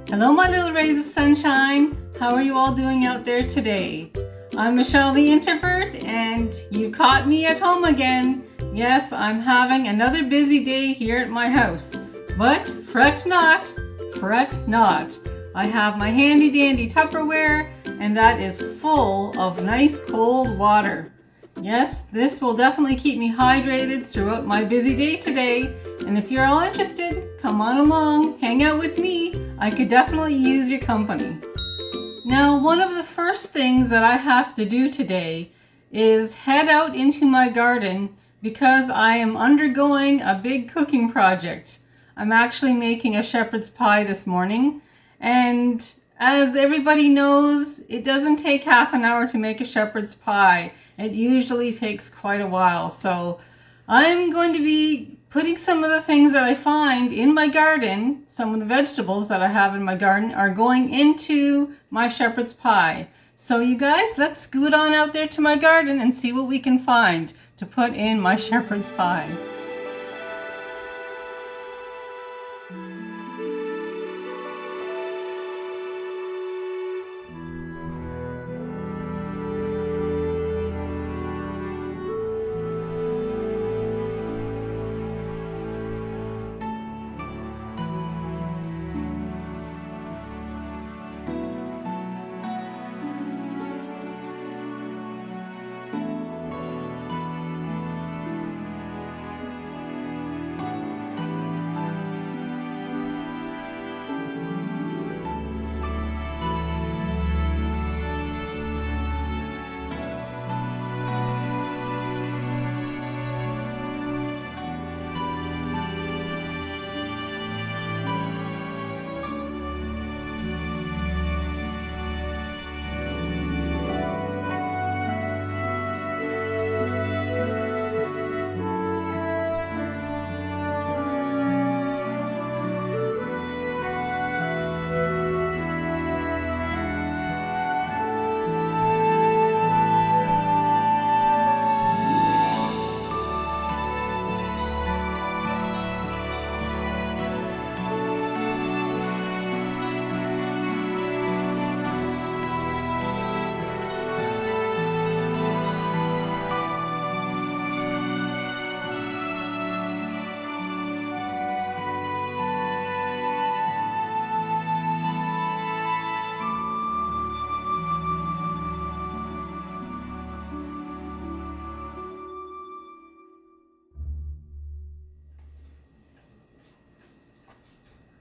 Hello, my little rays of sunshine. How are you all doing out there today? I'm Michelle the Introvert, and you caught me at home again. Yes, I'm having another busy day here at my house. But fret not, fret not. I have my handy dandy Tupperware, and that is full of nice cold water. Yes, this will definitely keep me hydrated throughout my busy day today. And if you're all interested, come on along, hang out with me. I could definitely use your company. Now, one of the first things that I have to do today is head out into my garden because I am undergoing a big cooking project. I'm actually making a shepherd's pie this morning, and as everybody knows, it doesn't take half an hour to make a shepherd's pie. It usually takes quite a while. So I'm going to be putting some of the things that I find in my garden, some of the vegetables that I have in my garden are going into my shepherd's pie. So you guys, let's scoot on out there to my garden and see what we can find to put in my shepherd's pie.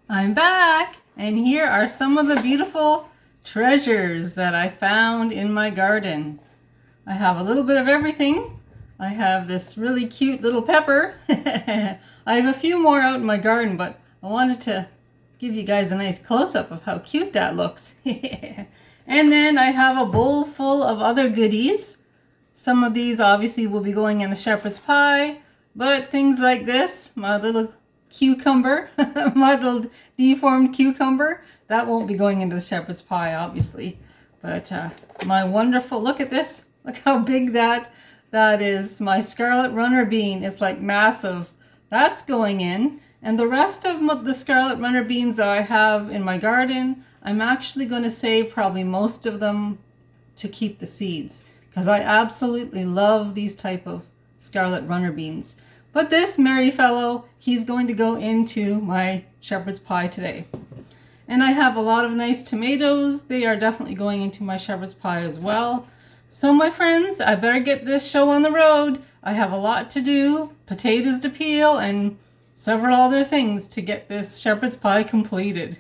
I'm back, and here are some of the beautiful treasures that I found in my garden. I have a little bit of everything. I have this really cute little pepper. I have a few more out in my garden, but I wanted to give you guys a nice close-up of how cute that looks. And then I have a bowl full of other goodies. Some of these obviously will be going in the shepherd's pie, but things like this, my little cucumber, my little deformed cucumber, that won't be going into the shepherd's pie, obviously. But my wonderful, look at this, look how big that is. My scarlet runner bean, it's like massive. That's going in. And the rest of the scarlet runner beans that I have in my garden, I'm actually going to save probably most of them to keep the seeds, because I absolutely love these type of scarlet runner beans. But this merry fellow, he's going to go into my shepherd's pie today. And I have a lot of nice tomatoes. They are definitely going into my shepherd's pie as well. So my friends, I better get this show on the road. I have a lot to do, potatoes to peel, and several other things to get this shepherd's pie completed.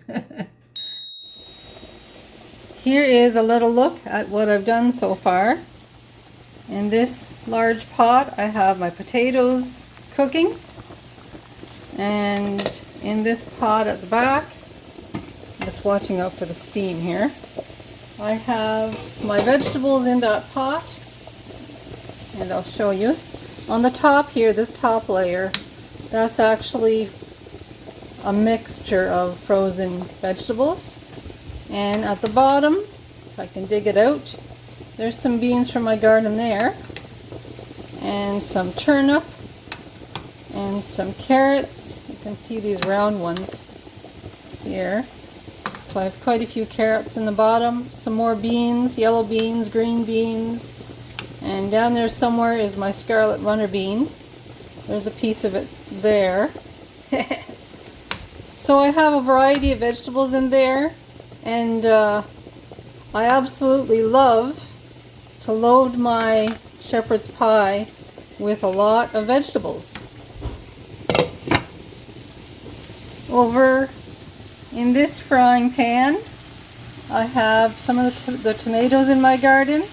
Here is a little look at what I've done so far. In this large pot, I have my potatoes cooking, and in this pot at the back, just watching out for the steam here, I have my vegetables in that pot, and I'll show you. On the top here, this top layer, that's actually a mixture of frozen vegetables, and at the bottom, if I can dig it out, there's some beans from my garden there, and some turnip, and some carrots. You can see these round ones here. It's So I have quite a few carrots in the bottom, some more beans, yellow beans, green beans, and down there somewhere is my scarlet runner bean. There's a piece of it there. So I have a variety of vegetables in there, and I absolutely love to load my shepherd's pie with a lot of vegetables. Over in this frying pan, I have some of the tomatoes in my garden.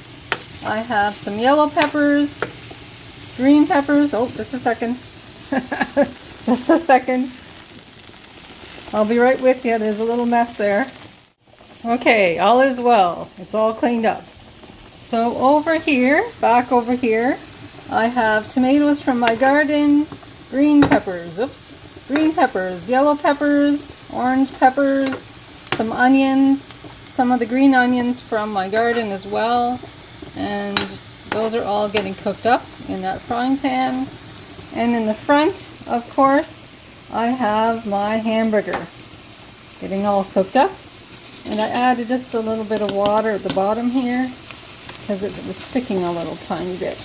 I have some yellow peppers, green peppers. Oh, just a second. Just a second. I'll be right with you. There's a little mess there. Okay, all is well. It's all cleaned up. So over here, back over here, I have tomatoes from my garden, green peppers, green peppers, yellow peppers, orange peppers, some onions, some of the green onions from my garden as well, and those are all getting cooked up in that frying pan. And in the front, of course, I have my hamburger getting all cooked up, and I added just a little bit of water at the bottom here because it was sticking a little tiny bit.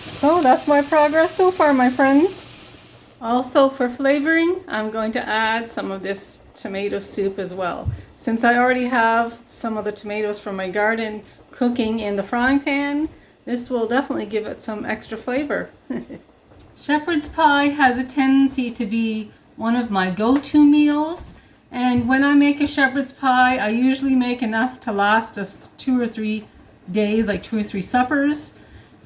So that's my progress so far, my friends. Also, for flavoring, I'm going to add some of this tomato soup as well. Since I already have some of the tomatoes from my garden cooking in the frying pan, this will definitely give it some extra flavor. Shepherd's pie has a tendency to be one of my go-to meals, and when I make a shepherd's pie, I usually make enough to last us 2 or 3 days, like 2 or 3 suppers.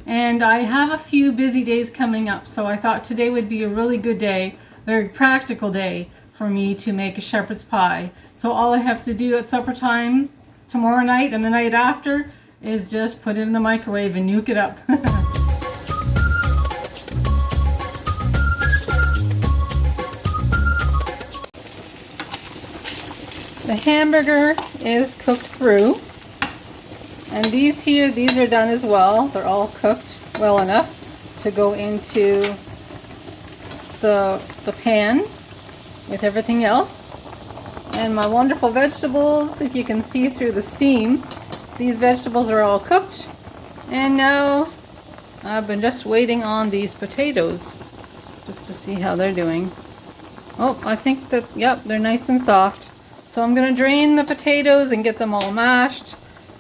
And I have a few busy days coming up, so I thought today would be a really good day, very practical day for me to make a shepherd's pie. So all I have to do at supper time tomorrow night and the night after is just put it in the microwave and nuke it up. The hamburger is cooked through. And these are done as well. They're all cooked well enough to go into the pan with everything else. And my wonderful vegetables, if you can see through the steam, these vegetables are all cooked. And now I've been just waiting on these potatoes just to see how they're doing. Oh, I think that, yep, they're nice and soft. So I'm going to drain the potatoes and get them all mashed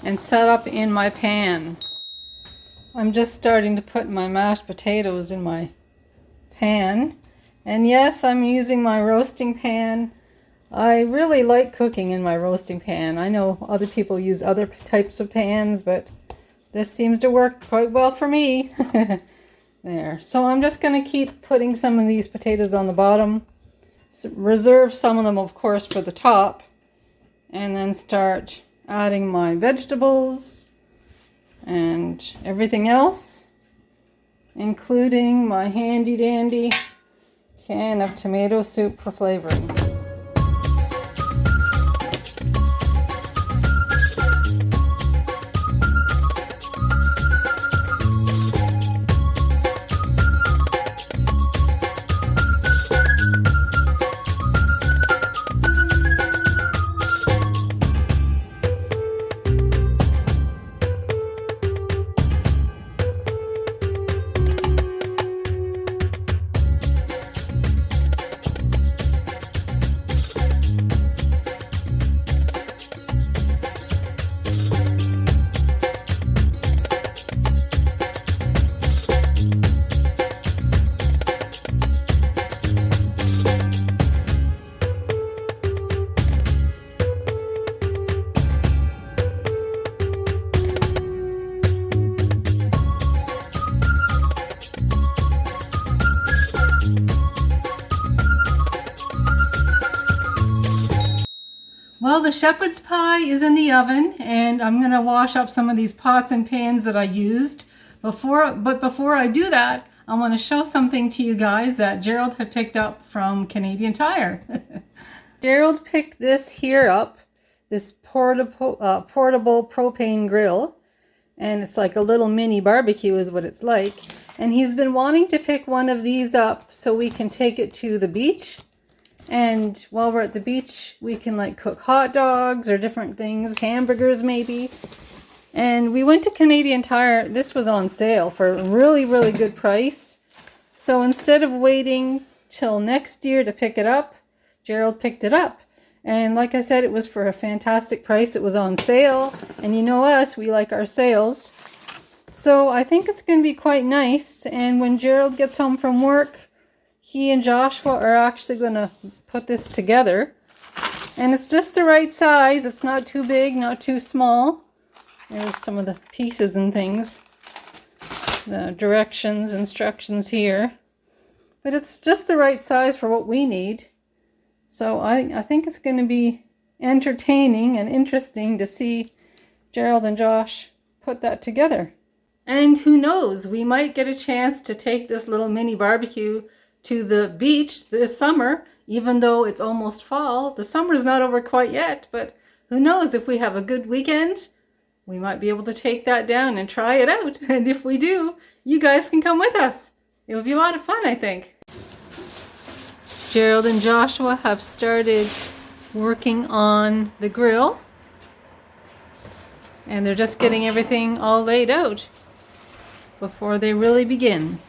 and set up in my pan. I'm just starting to put my mashed potatoes in my pan. And yes, I'm using my roasting pan. I really like cooking in my roasting pan. I know other people use other types of pans, but this seems to work quite well for me. There. So I'm just going to keep putting some of these potatoes on the bottom. Reserve some of them, of course, for the top. And then start adding my vegetables and everything else, including my handy dandy can of tomato soup for flavoring. Well, the shepherd's pie is in the oven, and I'm going to wash up some of these pots and pans that I used. But before I do that, I want to show something to you guys that Gerald had picked up from Canadian Tire. Gerald picked this here up, this portable propane grill, and it's like a little mini barbecue is what it's like. And he's been wanting to pick one of these up so we can take it to the beach And while we're at the beach, we can like cook hot dogs or different things, hamburgers maybe. And we went to Canadian Tire. This was on sale for a really, really good price. So instead of waiting till next year to pick it up, Gerald picked it up. And like I said, it was for a fantastic price. It was on sale. And you know us, we like our sales. So I think it's going to be quite nice. And when Gerald gets home from work, he and Joshua are actually going to put this together. And it's just the right size. It's not too big, not too small. There's some of the pieces and things. The directions, instructions here. But it's just the right size for what we need. So I think it's going to be entertaining and interesting to see Gerald and Josh put that together. And who knows, we might get a chance to take this little mini barbecue to the beach this summer, even though it's almost fall. The summer's not over quite yet, but who knows, if we have a good weekend, we might be able to take that down and try it out. And if we do, you guys can come with us. It would be a lot of fun, I think. Gerald and Joshua have started working on the grill. And they're just getting everything all laid out before they really begin.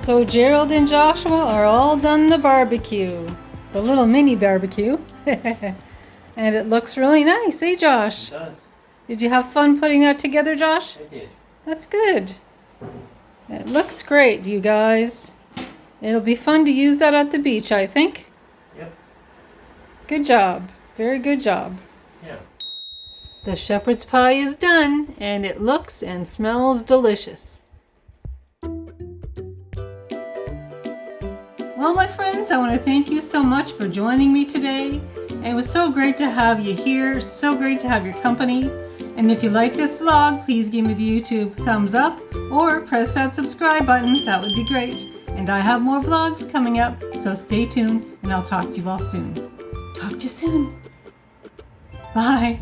So Gerald and Joshua are all done the barbecue, the little mini barbecue. And it looks really nice, eh Josh? It does. Did you have fun putting that together, Josh? I did. That's good. It looks great, you guys. It'll be fun to use that at the beach, I think. Yep. Good job. Very good job. Yeah. The shepherd's pie is done, and it looks and smells delicious. Well, my friends, I want to thank you so much for joining me today. It was so great to have you here, so great to have your company. And if you like this vlog, please give me the YouTube thumbs up or press that subscribe button. That would be great. And I have more vlogs coming up, so stay tuned and I'll talk to you all soon. Talk to you soon. Bye.